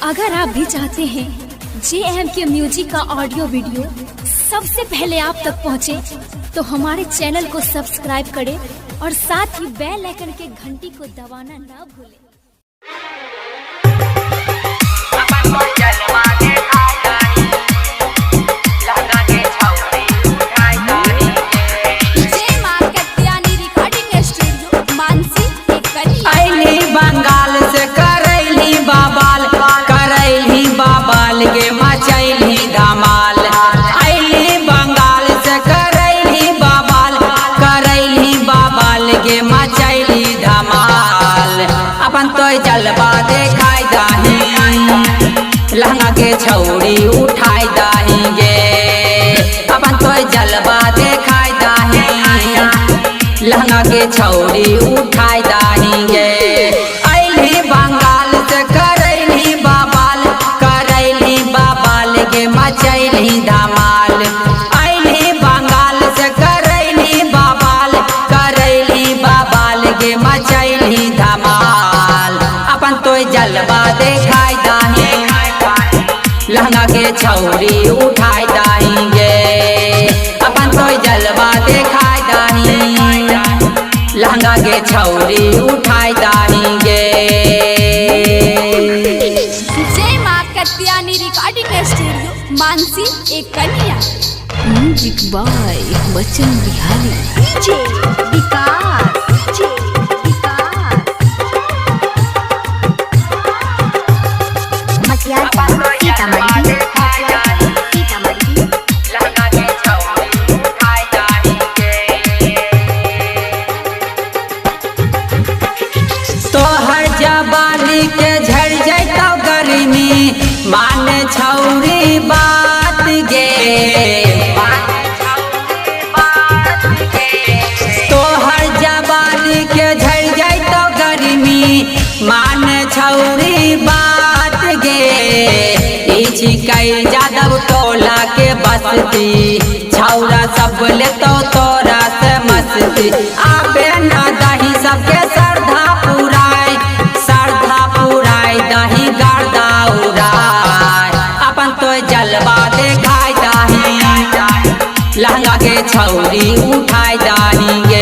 अगर आप भी चाहते हैं JMK म्यूजिक का ऑडियो वीडियो सबसे पहले आप तक पहुंचे, तो हमारे चैनल को सब्सक्राइब करें और साथ ही बेल आइकन के घंटी को दबाना ना भूलें। बंगाल से करैली बाबाल के मचैली धमाल। अली बंगाल से करैली बाबाल के मचैली धमाल। अपन तो जलवा देखाई दाही, लहंगा के छौड़ी उठाई दाही गे। अपन तो जलवा देखाई दाही, लहंगा के छौड़ी उठाई दाही गे। अली बंगाल से करैली बाबाल के मचैली धमाल। अली बंगाल से करैली बाबाल के मचैली धमाल। अपन तो जलवा देखाई दाही, लहंगा के छौड़ी उठाई दाही गे। अपन तो जलवा देखाई दाही, लहंगा के छौड़ी उठाई दाही गे। जय मां कत्यानी रिकॉर्डिंग स्टूडियो मानसी एक कन्या। Music by Bachchan Bihari. DJ Vikas तोहर जवानी के झड़ जैतौ गर्मी, मान छौरी बात गे। तोहर जवानी के झड़ जैतौ गर्मी, मान छौरी बात गे। छिकै जादव टोला के बस्ती, छौरा सब लेतौ तोरा से मस्ती। आबे ना दही सबके श्रद्धा पुराई दही गर्दा उड़ाई। अपन तो जलवा देखाई दाही, लहंगा के छौड़ी उठाई दा